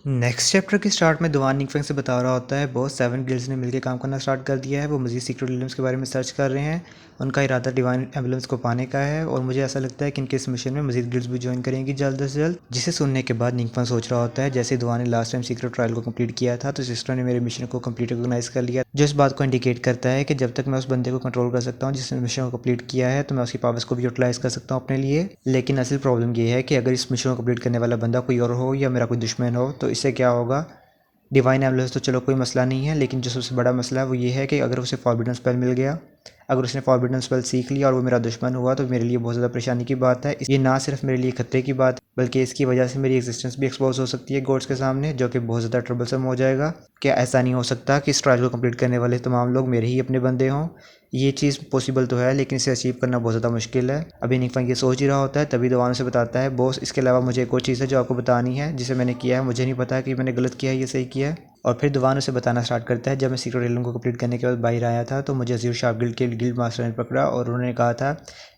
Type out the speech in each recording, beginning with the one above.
Next chapter के start में दुआन निकफेंग से बता रहा होता है बॉस 7 गिल्ड्स ने मिलकर काम करना स्टार्ट कर दिया है। वो मज़ीद सीक्रेट एलिमेंट्स के बारे में सर्च कर रहे हैं। उनका इरादा डिवाइन एम्बुलेंस को पाने का है और मुझे ऐसा लगता है कि इनके इस मिशन में मज़ीद गिल्ड्स भी ज्वाइन करेंगी जल्द से जल्द। जिसे सुनने के बाद निकफेंग सोच रहा होता है जैसे दुआन ने लास्ट टाइम सीक्रेट ट्रायल को कंप्लीट किया था तो सिस्टर ने मेरे मिशन को कंप्लीट रिकॉग्नाइज कर लिया, जो इस बात को इंडिकेट करता है कि जब तक मैं उस बंदे को कंट्रोल कर सकता हूँ जिसने मिशन को कंप्लीट किया है तो मैं उसकी पावर्स को भी यूटिलाइज कर सकता हूँ अपने लिए। लेकिन असल प्रॉब्लम ये है कि अगर इस मिशन को कंप्लीट करने वाला बंदा कोई और हो या मेरा कोई दुश्मन हो तो इससे क्या होगा। डिवाइन एम्बुलेंस तो चलो कोई मसला नहीं है, लेकिन जो सबसे बड़ा मसला है वो ये है कि अगर उसे फॉरबिडन स्पेल मिल गया, अगर उसने फॉरबिडन स्पेल सीख लिया और वो मेरा दुश्मन हुआ तो मेरे लिए बहुत ज़्यादा परेशानी की बात है। ये ना सिर्फ मेरे लिए खतरे की बात बल्कि इसकी वजह से मेरी एग्जिस्टेंस भी एक्सपोज हो सकती है गॉड्स के सामने, जो कि बहुत ज़्यादा ट्रबलसम हो जाएगा। क्या ऐसा नहीं हो सकता कि इस ट्रायल को कंप्लीट करने वाले तमाम लोग मेरे ही अपने बंदे हों? ये चीज़ पॉसिबल तो है लेकिन इसे अचीव करना बहुत ज़्यादा मुश्किल है। अभी निकफंग ये सोच ही रहा होता है तभी दवानों से बताता है बॉस इसके अलावा मुझे एक और चीज़ है जो आपको बतानी है जिसे मैंने किया है, मुझे नहीं पता कि मैंने गलत किया है या सही किया है। और फिर दवान उसे बताना स्टार्ट करता है जब मैं सीक्रेट एलिमेंट को कंप्लीट करने के बाद बाहर आया था तो मुझे अज़ीर शार्प गिल्ड के गिल्ड मास्टर ने पकड़ा और उन्होंने कहा था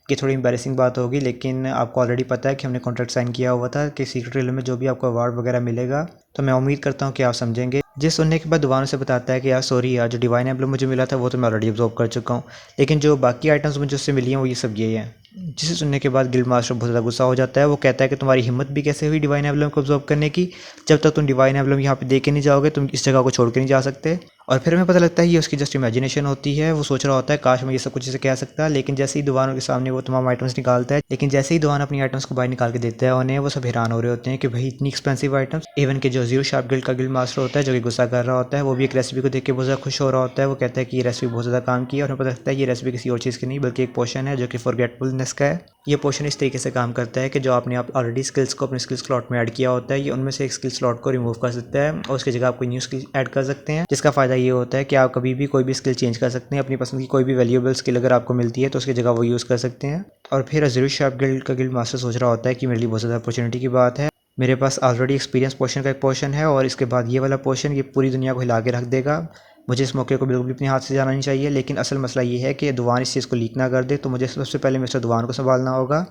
कि थोड़ी एम्बैरेसिंग बात होगी लेकिन आपको ऑलरेडी पता है कि हमने कॉन्ट्रैक्ट साइन किया हुआ था कि सीक्रेट एलिमेंट में जो भी आपको अवार्ड वगैरह मिलेगा तो मैं उम्मीद करता हूँ कि आप समझेंगे। जिस सुनने के बाद दुबारा से बताता है कि यार सॉरी यार, जो डिवाइन एम्बलम मुझे मिला था वो तो मैं ऑलरेडी ऑब्जॉर्व कर चुका हूँ, लेकिन जो बाकी आइटम्स मुझे उससे मिली हैं वो ये सब ये हैं। जिसे सुनने के बाद गिल्ड मास्टर बहुत ज़्यादा गुस्सा हो जाता है। वो कहता है कि तुम्हारी हिम्मत भी कैसे हुई डिवाइन एम्बलम को ऑब्जॉर्व करने की, जब तक तुम डिवाइन एम्बलम यहाँ पे दे के नहीं जाओगे तुम इस जगह को छोड़ के नहीं जा सकते। और फिर हमें पता लगता है ये उसकी जस्ट इमेजिनेशन होती है। वो सोच रहा होता है काश मैं ये सब कुछ इसे कह सकता, लेकिन जैसे ही दुकानों के सामने वो तमाम आइटम्स निकालता है, लेकिन जैसे ही दुकान अपनी आइटम्स को बाहर निकाल के देता है उन्हें, वो सब हैरान हो रहे होते हैं कि भाई इतनी एक्सपेंसिव आइटम्स। इवन के जो जीरो शार्प गिल्ड का गिल्ड मास्टर होता है जो कि गुस्सा कर रहा होता है, वो भी एक रेसिपी को देख के बहुत ज़्यादा खुश हो रहा होता है। वो कहता है कि ये रेसिपी बहुत ज़्यादा काम की है और हमें पता लगता है ये रेसिपी किसी और चीज़ की नहीं बल्कि एक पोशन है जो कि फॉरगेटफुलनेस का है। ये पोशन इस तरीके से काम करता है कि जो आपने आप ऑलरेडी स्किल्स को अपने स्किल स्लॉट में ऐड किया होता है, ये उनमें से एक स्किल स्लॉट को रिमूव कर सकता है और उसकी जगह आप कोई न्यू स्किल ऐड कर सकते हैं, जिसका फ़ायदा ये होता है कि आप कभी भी कोई भी स्किल चेंज कर सकते हैं। अपनी पसंद की कोई भी वैल्यूएबल स्किल अगर आपको मिलती है तो उसकी जगह वो यूज़ कर सकते हैं। और फिर अज़ीर शार्प गिल्ड का गिल्ड मास्टर सोच रहा होता है कि मेरे लिए बहुत ज़्यादा अपॉर्चुनिटी की बात है। मेरे पास ऑलरेडी एक्सपीरियंस पोर्शन का एक पोर्शन है और इसके बाद ये वाला पोर्शन ये पूरी दुनिया को हिला के रख देगा। मुझे इस मौके को बिल्कुल भी अपने हाथ से जाना नहीं चाहिए, लेकिन असल मसला ये है कि दुवान इस चीज़ को लीक ना कर दे, तो मुझे सबसे पहले मिस्टर दुवान को संभालना होगा।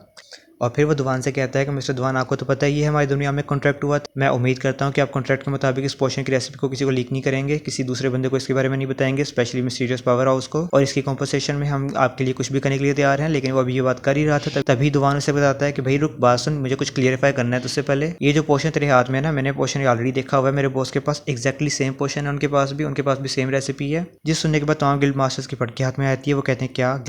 और फिर वो दुवान से कहता है कि मिस्टर दुवान आपको तो पता ही है हमारी दुनिया में कॉन्ट्रैक्ट हुआ था, मैं उम्मीद करता हूँ कि आप कॉन्ट्रैक्ट के मुताबिक इस पोर्शन की रेसिपी को किसी को लीक नहीं करेंगे, किसी दूसरे बंदे को इसके बारे में नहीं बताएंगे, स्पेशली मिस्टीरियस पावर हाउस को। और इसकी कॉम्पनसेशन में हम आपके लिए कुछ भी करने के लिए तैयार हैं। लेकिन वो अभी ये बात कर ही रहा था तभी दुवान उसे बताता है कि भाई रुक बात सुन, मुझे कुछ क्लियरिफाई करना है तुझसे पहले। ये जो पोर्शन तेरे हाथ में है ना, मैंने पोर्शन ऑलरेडी देखा हुआ है मेरे बॉस के पास, एक्जैक्टली सेम पोर्शन है उनके पास भी सेम रेसिपी है। जिस सुनने के बाद तमाम गिल्ड मास्टर्स की फटके हाथ में आती है। वो कहते हैं क्या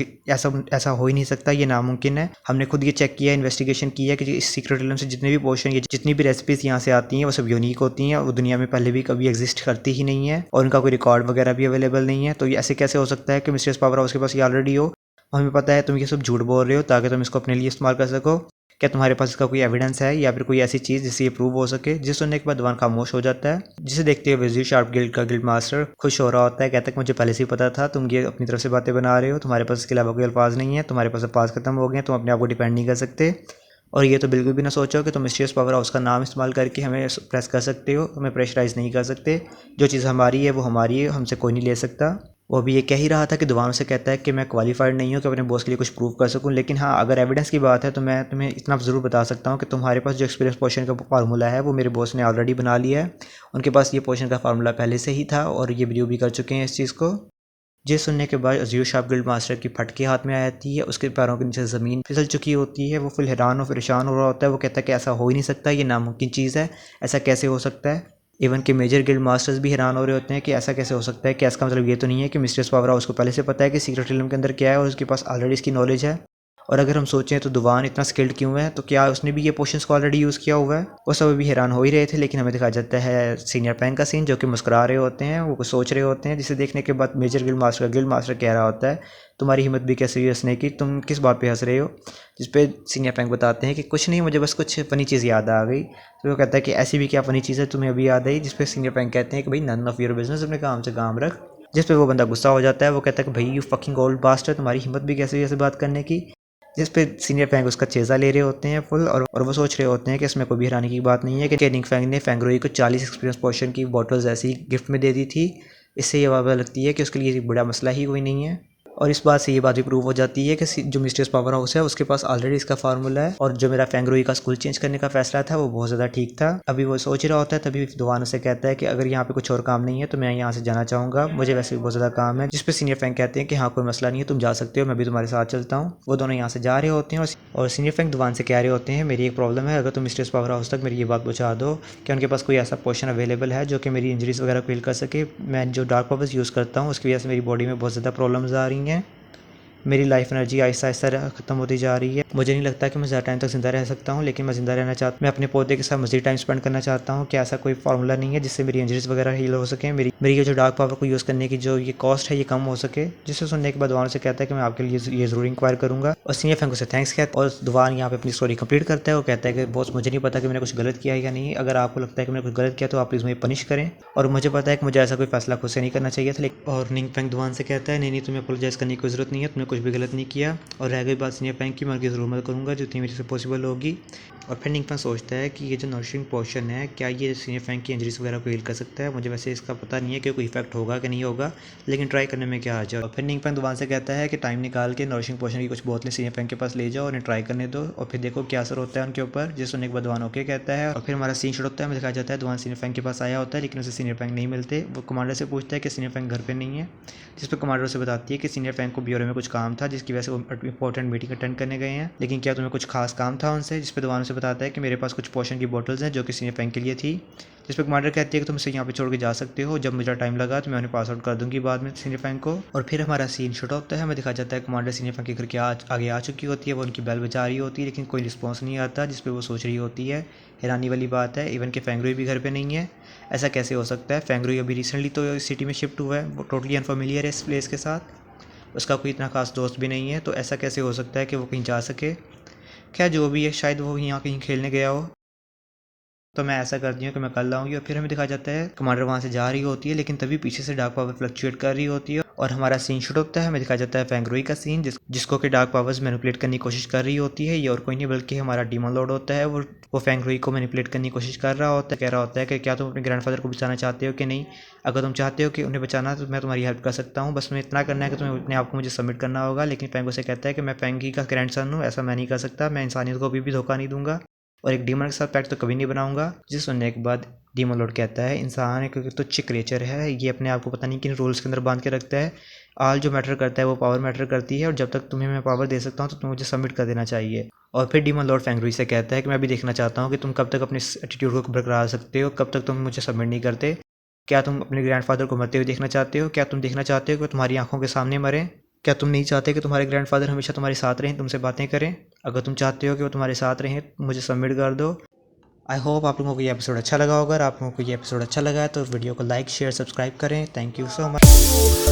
ऐसा हो ही नहीं सकता, ये नामुमकिन है, हमने खुद ये चेक किया, इन्वेस्टिगेशन किया कि इस सीक्रेट एलिमेंट से जितने भी पोर्शन ये जितनी भी रेसिपीज यहाँ से आती हैं वो सब यूनिक होती हैं, वो दुनिया में पहले भी कभी एग्जिस्ट करती ही नहीं है और उनका कोई रिकॉर्ड वगैरह भी अवेलेबल नहीं है। तो ये ऐसे कैसे हो सकता है कि मिस्टीरियस पावर हाउस के पास ये ऑलरेडी हो। हमें पता है तुम ये सब झूठ बोल रहे हो ताकि तुम इसको अपने लिए इस्तेमाल कर सको। क्या तुम्हारे पास इसका कोई एविडेंस है या फिर कोई ऐसी चीज़ जिससे ये प्रूव हो सके? जिस सुनने के बाद दुकान खामोश हो जाता है, जिसे देखते हुए वजीर शार्प गिल्ड का गिल्ड मास्टर खुश हो रहा होता है। कहता है कि मुझे पहले से ही पता था, तुम ये अपनी तरफ से बातें बना रहे हो, तुम्हारे पास इसके अलावा कोई अल्फाज नहीं है, तुम्हारे पास अल्फाज खत्म हो गए, तुम अपने आप को डिपेंड नहीं कर सकते। और ये तो बिल्कुल भी ना सोचो कि तुम मिस्टीरियस पावर हाउस का नाम इस्तेमाल करके हमें प्रेस कर सकते हो, हमें प्रेशराइज़ नहीं कर सकते। जो चीज़ हमारी है वो हमारी है, हमसे कोई नहीं ले सकता। वो भी ये कह ही रहा था कि दुवान से कहता है कि मैं क्वालिफाइड नहीं हूँ कि अपने बॉस के लिए कुछ प्रूव कर सकूँ, लेकिन हाँ अगर एविडेंस की बात है तो मैं तुम्हें इतना ज़रूर बता सकता हूँ कि तुम्हारे पास जो एक्सपीरियंस पोर्शन का फार्मूला है वो मेरे बॉस ने ऑलरेडी बना लिया है। उनके पास ये पोर्शन का फार्मूला पहले से ही था और ये वीडियो भी कर चुके हैं इस चीज़ को। ये सुनने के बाद अज़ीर शार्प गिल्ड मास्टर की फटके हाथ में आ जाती है, उसके पैरों के नीचे ज़मीन फिसल चुकी होती है। वो फिर हैरान और परेशान हो रहा होता है। वो कहता है कि ऐसा हो ही नहीं सकता, ये नामुमकिन चीज़ है, ऐसा कैसे हो सकता है। इवन के मेजर गिल्ड मास्टर्स भी हैरान हो रहे होते हैं कि ऐसा कैसे हो सकता है। कि इसका मतलब ये तो नहीं है कि मिस्टीरियस पावर हाउस को पहले से पता है कि सीक्रेट रिलम के अंदर क्या है और उसके पास ऑलरेडी इसकी नॉलेज है। और अगर हम सोचें तो दुवान इतना स्किल्ड क्यों है, तो क्या उसने भी ये पोशंस को ऑलरेडी यूज़ किया हुआ है? वो सब अभी हैरान हो ही रहे थे, लेकिन हमें दिखाया जाता है सीनियर पैंक का सीन जो कि मुस्कुरा रहे होते हैं, वो कुछ सोच रहे होते हैं, जिसे देखने के बाद मेजर गिल्ड मास्टर कह रहा होता है तुम्हारी हिम्मत भी कैसे हुई हंसने की, तुम किस बात पे हंस रहे हो? जिस पे सीनियर पैंक बताते हैं कि कुछ नहीं, मुझे बस कुछ फ़नी चीज़ याद आ गई। तो वो कहता है कि ऐसी भी क्या फ़नी चीज़ है तुम्हें अभी याद आई? जिस पे सीनियर पैंक कहते हैं कि भाई नन ऑफ योर बिजनेस, अपने काम से काम रख। जिस पे वो बंदा गुस्सा हो जाता है। वो कहता है कि भाई यू फकिंग ओल्ड बास्टर, तुम्हारी हिम्मत भी कैसे हुई ऐसे बात करने की? जिस पे सीनियर फैंग उसका चेज़ा ले रहे होते हैं फुल, और वो सोच रहे होते हैं कि इसमें कोई भी हैरानी की बात नहीं है कि निक फैंग ने फैंगरोई को 40 एक्सपीरियंस पोर्शन की बॉटल्स ऐसी गिफ्ट में दे दी थी। इससे ये बात लगती है कि उसके लिए बड़ा मसला ही कोई नहीं है। और इस बात से ये बात भी प्रूव हो जाती है कि जो मिस्टीरियस पावर हाउस है उसके पास ऑलरेडी इसका फार्मूला है, और जो मेरा फेंगरुई का स्कूल चेंज करने का फैसला था वो बहुत ज़्यादा ठीक था। अभी वो सोच रहा होता है, तभी दुआन से कहता है कि अगर यहाँ पे कुछ और काम नहीं है तो मैं यहाँ से जाना चाहूँगा, मुझे वैसे भी बहुत ज़्यादा काम है। जिस पे सीनियर फैंग कहते हैं कि हाँ कोई मसला नहीं है, तुम जा सकते हो, मैं भी तुम्हारे साथ चलता हूँ। वो दोनों यहाँ से जा रहे होते हैं और सीनियर फैंग दुआन से कह रहे होते हैं मेरी एक प्रॉब्लम है, अगर तुम मिस्टीरियस पावर हाउस तक मेरी ये बात पहुँचा दो कि उनके पास कोई ऐसा पोशन अवेलेबल है जो कि मेरी इंजरीज वगैरह को हील कर सके। मैं जो डार्क पावर्स यूज़ करता हूँ उसकी वजह से मेरी बॉडी में बहुत ज़्यादा प्रॉब्लम्स आ रही हैं, मेरी लाइफ एनर्जी आहिस्ता आहिस्ता खत्म होती जा रही है। मुझे नहीं लगता कि मैं ज़्यादा टाइम तक ज़िंदा रह सकता हूँ, लेकिन मैं ज़िंदा रहना चाहता हूँ, मैं अपने पौधे के साथ मज़ीद टाइम स्पेंड करना चाहता हूँ। कि ऐसा कोई फार्मूला नहीं है जिससे मेरी इंजरीज वगैरह हील हो सके, मेरी ये जो डार्क पावर को यूज़ करने की जो ये कॉस्ट है ये कम हो सके। जिसे सुनने के बाद दुआन से कहता है कि मैं आपके लिए ये ज़रूर इंक्वायर करूँगा, और सीनियर फैंग उसे थैंक्स कहता है और दुआन यहाँ पे अपनी स्टोरी कंप्लीट करता है। वो कहता है कि बॉस मुझे नहीं पता कि मैंने कुछ गलत किया है या नहीं, अगर आपको लगता है कि मैंने कुछ गलत किया तो आप प्लीज़ मुझे पनिश करें, और मुझे पता है कि मुझे ऐसा कोई फैसला खुद से नहीं करना चाहिए था। और निंग फैंग दुआन से कहता है नहीं तुम्हें अपोलोजाइज़ करने की कोई ज़रूरत नहीं है, तुमने कुछ भी गलत नहीं किया। और रह गई बात सीनियर फैंग की, मैं उनकी ज़रूर मदद करूँगा जितनी मेरे से पॉसिबल होगी। और फिर निंग फैंग सोचता है कि ये जो नरिशिंग पोशन है क्या ये सीनियर फैंग की इंजरीज वगैरह को हील कर सकता है। मुझे वैसे इसका पता नहीं है कि कोई इफेक्ट होगा कि नहीं होगा, लेकिन ट्राई करने में क्या आ जाए। और फिर निंग फैंग दुआन से कहता है कि टाइम निकाल के नरिशिंग पोशन की कुछ बोतलें सीनियर फैंग के पास ले जाओ और उन्हें ट्राई करने दो, और फिर देखो क्या असर होता है उनके ऊपर। जिस सुनने के बाद दुआन ओके कहता है, और फिर हमारा सीन शुरू होता है। हमें दिखाया जाता है दुआन सीनियर फैंग के पास आया होता है, लेकिन उसे सीनियर फैंग नहीं मिलते। वो कमांडर से पूछता है कि सीनियर फैंग घर पे नहीं है, जिस पर कमांडर से बताती है कि सीनियर फैंग को ब्यूरो में कुछ काम था जिसकी वजह से वो इंपॉर्टेंट मीटिंग अटेंड करने गए हैं, लेकिन क्या तुम्हें कुछ खास काम था उनसे। जिस पर दुआन से बताता है कि मेरे पास कुछ पोशन की बोतल्स हैं जो कि सीनियर फैंग के लिए थी। जिस पर कमांडर कहती है कि तुम इसे यहाँ पे छोड़ के जा सकते हो, जब मुझे टाइम लगा तो मैं उन्हें पास आउट कर दूंगी बाद में सीनियर फैंग को। और फिर हमारा सीन शुरू होता है। हमें दिखा जाता है कमांडर सीनियर फैंग के घर के आगे आ चुकी होती है, वो उनकी बेल बजा रही होती है लेकिन कोई रिस्पॉन्स नहीं आता, जिस पर वो सोच रही होती है। हैरानी वाली बात है इवन के फेंगरुई भी घर पे नहीं है, ऐसा कैसे हो सकता है। फेंगरुई अभी रिसेंटली तो इस सिटी में शिफ्ट हुआ है, वो टोटली अनफेमिलियर है इस प्लेस के साथ, उसका कोई इतना खास दोस्त भी नहीं है, तो ऐसा कैसे हो सकता है कि वो कहीं जा सके। खैर जो भी है, शायद वो यहाँ कहीं खेलने गया हो। तो मैं ऐसा करती हूँ कि मैं कल आऊँगी। और फिर हमें दिखाया जाता है कमांडर वहाँ से जा रही होती है, लेकिन तभी पीछे से डार्क पावर फ्लक्चुएट कर रही होती है और हमारा सीन शुरू होता है। हमें दिखाया जाता है फेंगरुई का सीन जिसको कि डार्क पावर्स मैनिपुलेट करने की कोशिश कर रही होती है। ये और कोई नहीं बल्कि हमारा डीमन लॉर्ड होता है। वो फेंगरुई को मैनिपुलेट करने की कोशिश कर रहा होता है, कह रहा होता है कि क्या तुम अपने ग्रैंडफादर को बचाना चाहते हो कि नहीं। अगर तुम चाहते हो कि उन्हें बचाना तो मैं तुम्हारी हेल्प कर सकता हूँ, बस तुम्हें इतना करना है कि तुम्हें अपने आप को मुझे सबमिट करना होगा। लेकिन फेंगो से कहता है कि मैं फेंगी का ग्रैंडसन हूँ, ऐसा मैं नहीं कर सकता, मैं इंसानियत को भी धोखा नहीं दूंगा और एक डीमन के साथ पैक्ट तो कभी नहीं बनाऊंगा। जिसे सुनने के बाद डीमन लॉर्ड कहता है इंसान एक तुच्छ क्रिएचर है, ये अपने आप को पता नहीं किन रूल्स के अंदर बांध के रखता है। आल जो मैटर करता है वो पावर मैटर करती है, और जब तक तुम्हें मैं पावर दे सकता हूँ तो तुम्हें मुझे सबमिट कर देना चाहिए। और फिर डीमन लॉर्ड फेंगरुई से कहता है कि मैं भी देखना चाहता हूँ कि तुम कब तक अपने एटीट्यूड को बरकरार सकते हो, कब तक तुम मुझे सबमिट नहीं करते। क्या तुम अपने ग्रैंडफादर को मरते हुए देखना चाहते हो? क्या तुम देखना चाहते हो कि तुम्हारी आंखों के सामने मरें? क्या तुम नहीं चाहते कि तुम्हारे ग्रैंडफादर हमेशा तुम्हारे साथ रहें, तुमसे बातें करें? अगर तुम चाहते हो कि वो तुम्हारे साथ रहें मुझे सबमिट कर दो। आई होप आप लोगों को ये एपिसोड अच्छा लगा होगा। अगर आप लोगों को ये एपिसोड अच्छा लगा है तो वीडियो को लाइक शेयर सब्सक्राइब करें। Thank you so much.